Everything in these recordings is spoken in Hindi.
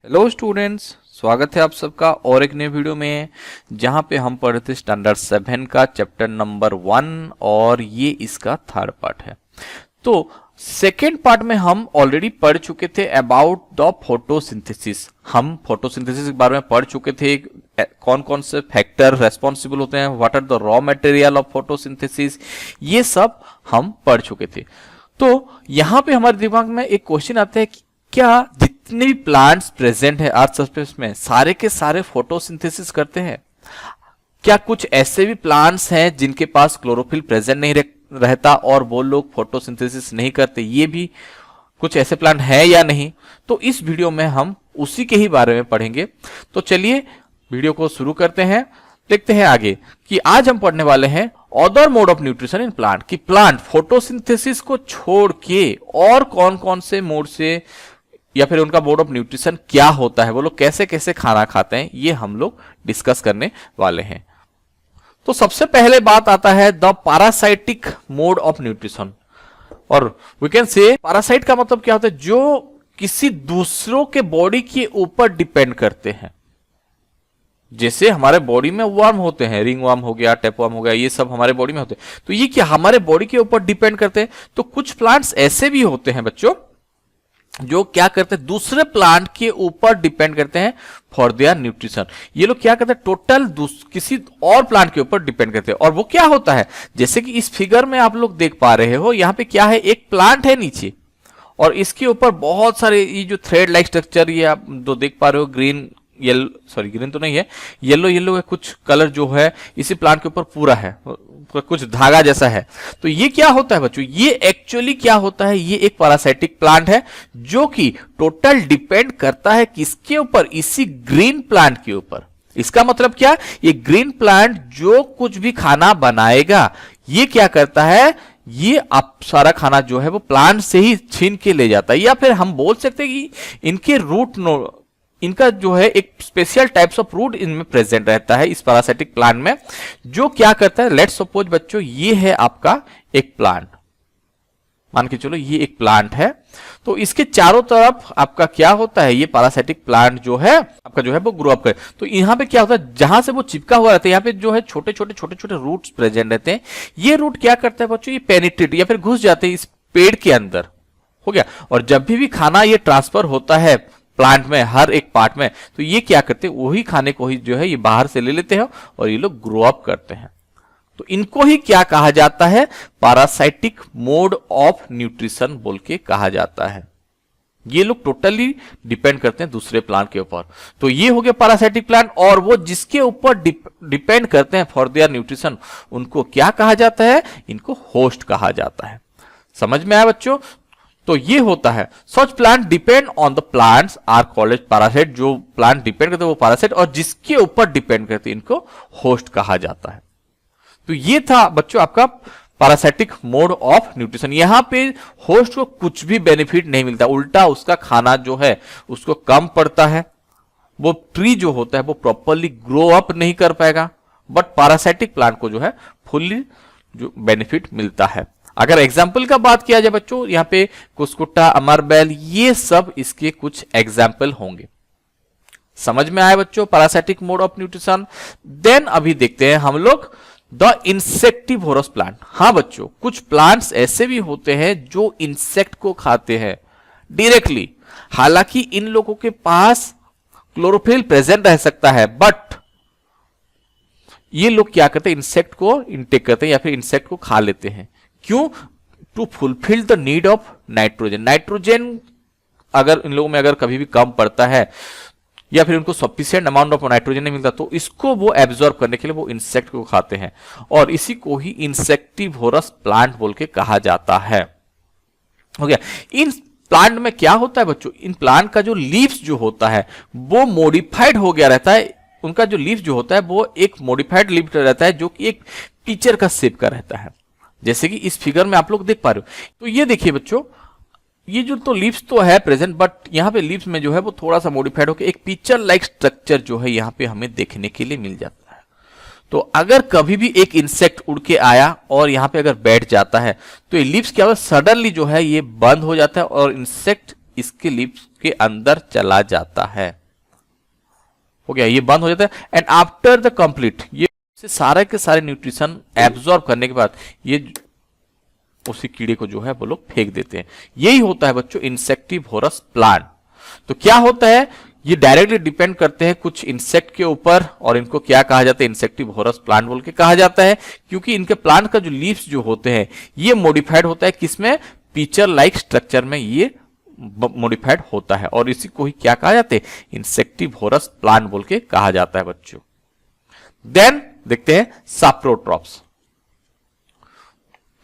हेलो स्टूडेंट्स, स्वागत है आप सबका और एक नए वीडियो में जहां पे हम पढ़ रहे थे स्टैंडर्ड 7 का चैप्टर नंबर 1 और ये इसका थर्ड पार्ट है। तो सेकेंड पार्ट में हम ऑलरेडी पढ़ चुके थे अबाउट द फोटोसिंथेसिस। हम फोटोसिंथेसिस के बारे में पढ़ चुके थे, कौन कौन से फैक्टर रेस्पॉन्सिबल होते हैं, what are the raw material of photosynthesis, ये सब हम पढ़ चुके थे। तो यहां पे हमारे दिमाग में एक क्वेश्चन आता है कि क्या जितने भी प्लांट्स प्रेजेंट है अर्थ सरफेस में सारे के सारे फोटोसिंथेसिस करते हैं? क्या कुछ ऐसे भी प्लांट्स हैं जिनके पास क्लोरोफिल प्रेजेंट नहीं रहता और वो लोग फोटोसिंथेसिस नहीं करते? ये भी कुछ ऐसे प्लांट हैं या नहीं? तो इस वीडियो में हम उसी के ही बारे में पढ़ेंगे। तो चलिए वीडियो को शुरू करते हैं, देखते हैं आगे कि आज हम पढ़ने वाले हैं other mode of nutrition in plant, कि प्लांट फोटोसिंथेसिस को छोड़ के और कौन कौन से मोड से या फिर उनका मोड ऑफ न्यूट्रिशन क्या होता है, वो लोग कैसे कैसे खाना खाते हैं, ये हम लोग डिस्कस करने वाले हैं। तो सबसे पहले बात आता है the parasitic mode of nutrition, और वी कैन से पैरासाइट का मतलब क्या होता है? जो किसी दूसरों के बॉडी के ऊपर डिपेंड करते हैं। जैसे हमारे बॉडी में वर्म होते हैं, रिंग वर्म हो गया, टेपवर्म हो गया, ये सब हमारे बॉडी में होते हैं। तो ये क्या हमारे बॉडी के ऊपर डिपेंड करते हैं? तो कुछ प्लांट्स ऐसे भी होते हैं बच्चों जो क्या करते हैं, दूसरे प्लांट के ऊपर डिपेंड करते हैं फॉर देयर न्यूट्रिशन। ये लोग क्या करते हैं, टोटल किसी और प्लांट के ऊपर डिपेंड करते हैं। और वो क्या होता है, जैसे कि इस फिगर में आप लोग देख पा रहे हो, यहां पे क्या है, एक प्लांट है नीचे और इसके ऊपर बहुत सारे ये जो थ्रेड लाइक स्ट्रक्चर, ये आप जो देख पा रहे हो, ग्रीन येलो, सॉरी ग्रीन तो नहीं है, येलो येलो है कुछ कलर जो है इसी प्लांट के ऊपर पूरा है, कुछ धागा जैसा है। तो ये क्या होता है बच्चों, ये एक्चुअली क्या होता है, ये एक पैरासाइटिक प्लांट है जो कि टोटल डिपेंड करता है किसके ऊपर, इसी ग्रीन प्लांट के ऊपर। इसका मतलब क्या, ये ग्रीन प्लांट जो कुछ भी खाना बनाएगा, ये क्या करता है, ये आप सारा खाना जो है वो प्लांट से ही छीन के ले जाता है। या फिर हम बोल सकते हैं कि इनके रूट इनका जो है एक स्पेशल टाइप्स ऑफ रूट इनमें प्रेजेंट रहता है इस पैरासाइटिक प्लांट में, जो क्या करता है, लेट्स सपोज बच्चों ये है आपका एक प्लांट, मान के चलो ये एक प्लांट है, तो इसके चारों तरफ आपका क्या होता है, ये पैरासाइटिक प्लांट जो है आपका जो है वो ग्रो अप करे। तो यहां पे क्या होता है, जहां से वो चिपका हुआ रहता है, यहाँ पे जो है छोटे छोटे रूट्स प्रेजेंट रहते हैं। ये रूट क्या करता है बच्चों, ये पेनिट्रेट या फिर घुस जाते हैं इस पेड़ के अंदर, हो गया। और जब भी खाना ये ट्रांसफर होता है प्लांट में हर एक पार्ट में, तो ये क्या करते हैं, वही खाने को ही जो है ये बाहर से ले लेते हैं और ये लोग ग्रो अप करते हैं। तो इनको ही क्या कहा जाता है, पैरासाइटिक मोड ऑफ न्यूट्रिशन बोल के कहा जाता है। ये लोग टोटली डिपेंड करते हैं दूसरे प्लांट के ऊपर। तो ये हो गया पैरासाइटिक प्लांट, और वो जिसके ऊपर डिपेंड करते हैं फॉर देयर न्यूट्रिशन, उनको क्या कहा जाता है, इनको होस्ट कहा जाता है। समझ में आया बच्चों? तो ये होता है such plant depend on the plants are called parasite. जो प्लांट डिपेंड करते हैं वो पैरासाइट, और जिसके ऊपर डिपेंड करते हैं इनको होस्ट कहा जाता है। तो ये था बच्चों आपका पैरासाइटिक मोड ऑफ न्यूट्रिशन। यहां पे होस्ट को कुछ भी बेनिफिट नहीं मिलता, उल्टा उसका खाना जो है उसको कम पड़ता है। वो ट्री जो होता है वो प्रॉपरली ग्रो अप नहीं कर पाएगा, बट पैरासाइटिक प्लांट को जो है फुल्ली जो बेनिफिट मिलता है। अगर एग्जाम्पल का बात किया जाए बच्चों, यहाँ पे कुसकुट्टा, अमरबेल, ये सब इसके कुछ एग्जाम्पल होंगे। समझ में आए बच्चों parasitic mode of nutrition? Then अभी देखते हैं हम लोग द इंसेक्टिवोरस प्लांट। हाँ बच्चों, कुछ प्लांट्स ऐसे भी होते हैं जो इंसेक्ट को खाते हैं डायरेक्टली। हालांकि इन लोगों के पास क्लोरोफिल प्रेजेंट रह सकता है, बट ये लोग क्या करते हैं, इंसेक्ट को इंटेक करते हैं या फिर इंसेक्ट को खा लेते हैं। क्यों? To fulfil the need of nitrogen. Nitrogen अगर इन लोगों में अगर कभी भी कम पड़ता है या फिर उनको सफिशिएंट अमाउंट ऑफ नाइट्रोजन नहीं मिलता, तो इसको वो एब्जॉर्ब करने के लिए वो इंसेक्ट को खाते हैं, और इसी को ही इंसेक्टिवोरस प्लांट बोल के कहा जाता है। हो गया। इन प्लांट में क्या होता है बच्चों, इन प्लांट का जो लीव्स जो होता है वो मॉडिफाइड हो गया रहता है। उनका जो लीव्स जो होता है वो एक मॉडिफाइड लीफ रहता है, जो कि एक पिक्चर का शेप का रहता है, जैसे कि इस फिगर में आप लोग देख पा रहे हो। तो ये देखिए बच्चों, ये जो तो लीव्स तो है प्रेजेंट, बट यहाँ पे लीव्स में जो है वो थोड़ा सा मॉडिफाइड होकर एक पिक्चर लाइक स्ट्रक्चर जो है यहाँ पे हमें देखने के लिए मिल जाता है। तो अगर कभी भी एक इंसेक्ट उड़ के आया और यहाँ पे अगर बैठ जाता है, तो ये लीव्स क्या होता है, सडनली जो है ये बंद हो जाता है और इंसेक्ट इसके लीव्स के अंदर चला जाता है। हो गया, ये बंद हो जाता है। एंड आफ्टर द कंप्लीट, ये सारे के सारे न्यूट्रिशन एब्जॉर्ब करने के बाद ये उसी कीड़े को जो है वो लोग फेंक देते हैं। यही होता है बच्चों इंसेक्टिवोरस प्लांट। तो क्या होता है, ये डायरेक्टली डिपेंड करते हैं कुछ इंसेक्ट के ऊपर, और इनको क्या कहा जाता है, इंसेक्टिवोरस प्लांट बोल के कहा जाता है, क्योंकि इनके प्लांट का जो लीव्स जो होते हैं ये मॉडिफाइड होता है, किसमें, पिचर लाइक स्ट्रक्चर में ये मॉडिफाइड होता है, और इसी को ही क्या कहा जाता है, इंसेक्टिवोरस प्लांट बोल के कहा जाता है बच्चों। देन देखते हैं साप्रोट्रॉप्स।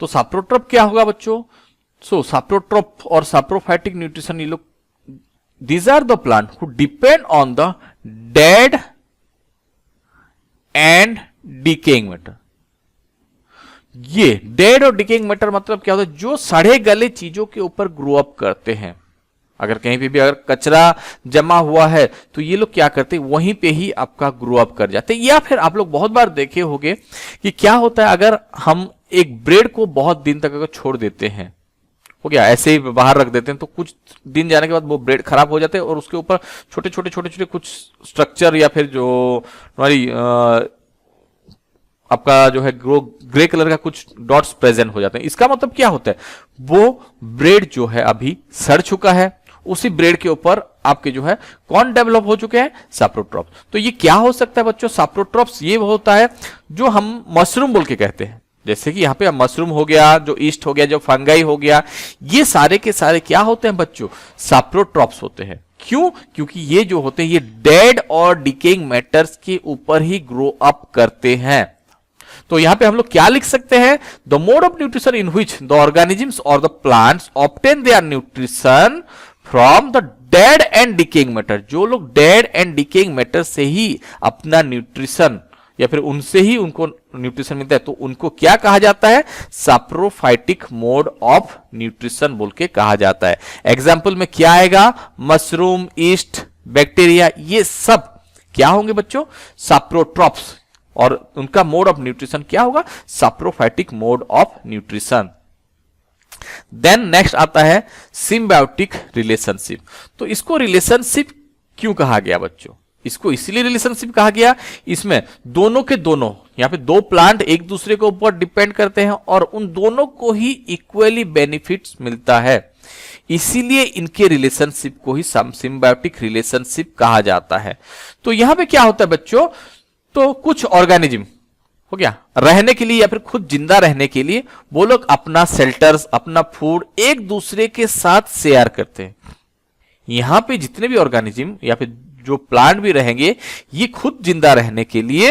तो साप्रोट्रॉप क्या होगा बच्चों, सो साप्रोट्रॉप और साप्रोफाइटिक न्यूट्रिशन, ये लोग, these are the plant who depend on the dead and decaying matter। ये डेड और डिकेइंग मैटर मतलब क्या होता है, जो सड़े गले चीजों के ऊपर ग्रो अप करते हैं। अगर कहीं पे भी अगर कचरा जमा हुआ है तो ये लोग क्या करते हैं, वहीं पे ही आपका ग्रो अप कर जाते हैं। या फिर आप लोग बहुत बार देखे होंगे कि क्या होता है, अगर हम एक ब्रेड को बहुत दिन तक अगर छोड़ देते हैं, हो गया, ऐसे ही बाहर रख देते हैं, तो कुछ दिन जाने के बाद वो ब्रेड खराब हो जाते हैं और उसके ऊपर छोटे छोटे कुछ स्ट्रक्चर या फिर जो हमारी आपका जो है ग्रे कलर का कुछ डॉट्स प्रेजेंट हो जाते हैं। इसका मतलब क्या होता है, वो ब्रेड जो है अभी सड़ चुका है, उसी ब्रेड के ऊपर आपके जो है कौन डेवलप हो चुके हैं, साप्रोट्रॉप्स। तो ये क्या हो सकता है बच्चों, साप्रोट्रॉप्स ये होता है जो हम मशरूम बोल के कहते हैं। जैसे कि यहाँ पे मशरूम हो गया, जो ईस्ट हो गया, जो फंगाई हो गया, ये सारे के सारे क्या होते हैं बच्चों, साप्रोट्रॉप्स होते हैं। क्यों, क्योंकि ये जो होते हैं ये डेड और डिकेइंग मैटर्स के ऊपर ही ग्रो अप करते हैं। तो यहां पे हम लोग क्या लिख सकते हैं, the mode of nutrition in which the organisms और the plants obtain their nutrition from the dead and decaying matter. जो लोग डेड एंड डिकेइंग मैटर से ही अपना न्यूट्रिशन या फिर उनसे ही उनको न्यूट्रिशन मिलता है, तो उनको क्या कहा जाता है, साप्रोफाइटिक मोड ऑफ न्यूट्रिशन बोल के कहा जाता है। एग्जाम्पल में क्या आएगा, मशरूम, ईस्ट, बैक्टीरिया, ये सब क्या होंगे बच्चों, साप्रोट्रॉप्स, और उनका मोड ऑफ न्यूट्रिशन क्या होगा, saprophytic mode of nutrition. Then next आता है सिम्बायोटिक रिलेशनशिप। तो इसको रिलेशनशिप क्यों कहा गया बच्चों, इसको इसलिए रिलेशनशिप कहा गया, इसमें दोनों के दोनों, यहां पे दो प्लांट एक दूसरे के ऊपर डिपेंड करते हैं और उन दोनों को ही इक्वली बेनिफिट्स मिलता है, इसीलिए इनके रिलेशनशिप को ही सिम्बायोटिक रिलेशनशिप कहा जाता है। तो यहां पे क्या होता है बच्चों, तो कुछ ऑर्गेनिज्म हो गया रहने के लिए या फिर खुद जिंदा रहने के लिए वो लोग अपना शेल्टर्स, अपना फूड एक दूसरे के साथ शेयर करते हैं। यहां पे जितने भी ऑर्गेनिज्म या फिर जो प्लांट भी रहेंगे, ये खुद जिंदा रहने के लिए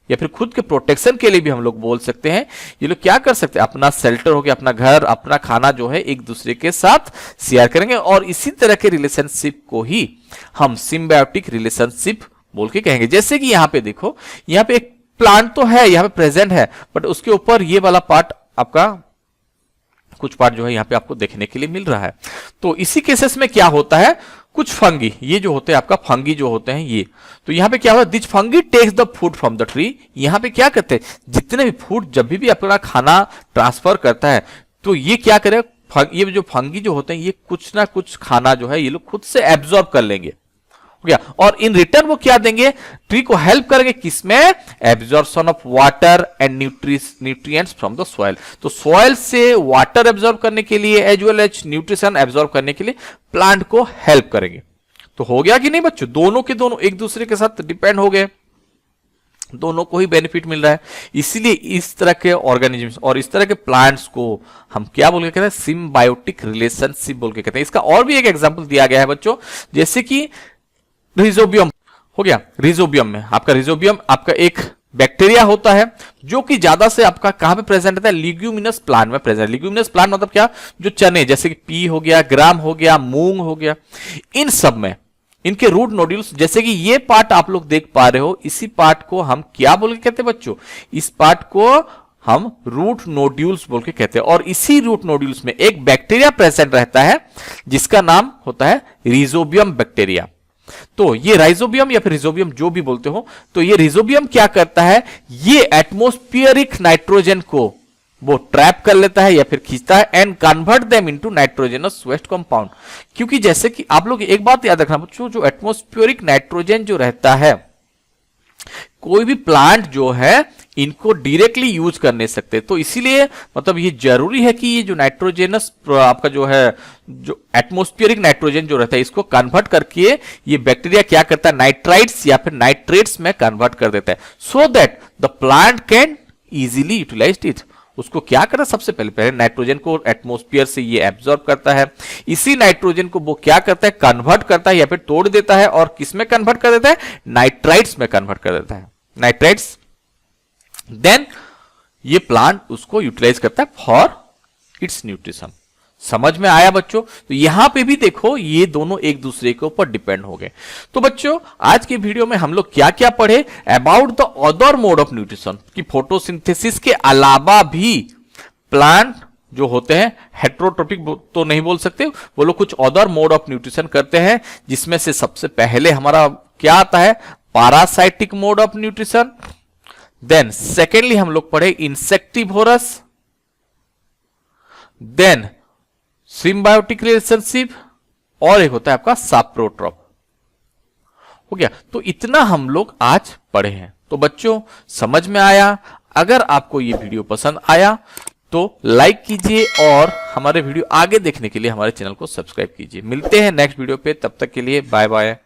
या फिर खुद के प्रोटेक्शन के लिए भी हम लोग बोल सकते हैं, ये लोग क्या कर सकते हैं, अपना शेल्टर हो गया, अपना घर, अपना खाना जो है एक दूसरे के साथ शेयर करेंगे, और इसी तरह के रिलेशनशिप को ही हम सिम्बायोटिक रिलेशनशिप बोल के कहेंगे। जैसे कि यहां पे देखो, यहां पे एक प्लांट तो है, यहां पे प्रेजेंट है, बट उसके ऊपर ये वाला पार्ट आपका कुछ पार्ट जो है यहां पे आपको देखने के लिए मिल रहा है। तो इसी केसेस में क्या होता है, कुछ फंगी, ये जो होते हैं आपका फंगी जो होते हैं ये, तो यहां पे क्या होता है, this fungi takes the food from the tree. यहां पे क्या करते हैं, जितने भी फूड जब भी अपना खाना ट्रांसफर करता है, तो ये क्या करे, ये जो फंगी जो होते हैं ये कुछ ना कुछ खाना जो है ये लोग खुद से एब्जॉर्ब कर लेंगे, हो गया, और इन रिटर्न वो क्या देंगे, ट्री को हेल्प करेंगे, किसमें, absorption of water and nutrients from the soil. तो सॉइल से वाटर एब्जॉर्ब करने के लिए as well as nutrition absorb करने के लिए प्लांट को हेल्प करेंगे। तो हो गया कि नहीं बच्चों, दोनों के दोनों एक दूसरे के साथ डिपेंड हो गए, दोनों को ही बेनिफिट मिल रहा है। इसीलिए इस तरह के ऑर्गेनिजम्स और इस तरह के प्लांट्स को हम क्या बोल के कहते हैं, सिम्बायोटिक रिलेशनशिप बोल के कहते हैं। इसका और भी एक एग्जांपल दिया गया है बच्चों, जैसे कि रिजोबियम हो गया। रिजोबियम में आपका रिजोबियम आपका एक बैक्टीरिया होता है जो कि ज्यादा से आपका कहां पे प्रेजेंट रहता है, लिग्यूमिनस प्लांट में प्रेजेंट। लिग्यूमिनस प्लांट मतलब क्या, जो चने जैसे कि पी हो गया, ग्राम हो गया, मूंग हो गया, इन सब में इनके रूट नोड्यूल्स, जैसे कि ये पार्ट आप लोग देख पा रहे हो, इसी पार्ट को हम क्या बोल के कहते हैं बच्चों, इस पार्ट को हम रूट नोड्यूल्स बोल के कहते हैं। और इसी रूट नोड्यूल्स में एक बैक्टीरिया प्रेजेंट रहता है जिसका नाम होता है रिजोबियम बैक्टीरिया। तो ये राइजोबियम या फिर रिजोबियम जो भी बोलते हो, तो ये रिजोबियम क्या करता है, ये एटमॉस्फेरिक नाइट्रोजन को वो ट्रैप कर लेता है या फिर खींचता है and convert them into nitrogenous waste compound. क्योंकि जैसे कि आप लोग एक बात याद रखना बच्चों, जो एटमॉस्फेरिक नाइट्रोजन जो रहता है, कोई भी प्लांट जो है इनको डायरेक्टली यूज कर नहीं सकते, तो इसीलिए मतलब ये जरूरी है कि ये जो नाइट्रोजनस आपका जो है, जो एटमॉस्फेरिक नाइट्रोजन जो रहता है, इसको कन्वर्ट करके ये बैक्टीरिया क्या करता है, नाइट्राइट्स या फिर नाइट्रेट्स में कन्वर्ट कर देता है, so that the plant can easily utilise it. उसको क्या करता है, सबसे पहले नाइट्रोजन को एटमॉस्फेयर से ये एब्जॉर्ब करता है, इसी नाइट्रोजन को वो क्या करता है, कन्वर्ट करता है या फिर तोड़ देता है, और किस में कन्वर्ट कर देता है, नाइट्राइट्स में कन्वर्ट कर देता है, नाइट्राइट्स। देन ये प्लांट उसको यूटिलाइज करता है फॉर इट्स न्यूट्रिशन। समझ में आया बच्चों? तो यहां पे भी देखो ये दोनों एक दूसरे के ऊपर डिपेंड हो गए। तो बच्चों आज के वीडियो में हम लोग क्या क्या पढ़े about the other mode of nutrition, कि फोटोसिंथेसिस के अलावा भी प्लांट जो होते हैं हेट्रोट्रोपिक तो नहीं बोल सकते, वो लोग कुछ अदर मोड ऑफ न्यूट्रिशन करते हैं, जिसमें से सबसे पहले हमारा क्या आता है, parasitic mode of nutrition. Then secondly हम लोग पढ़े इंसेक्टिवोरस, देन सिम्बायोटिक रिलेशनशिप, और एक होता है आपका साप्रोट्रॉप। हो गया, तो इतना हम लोग आज पढ़े हैं। तो बच्चों समझ में आया? अगर आपको ये वीडियो पसंद आया तो लाइक कीजिए और हमारे वीडियो आगे देखने के लिए हमारे चैनल को सब्सक्राइब कीजिए। मिलते हैं नेक्स्ट वीडियो पे, तब तक के लिए बाय बाय।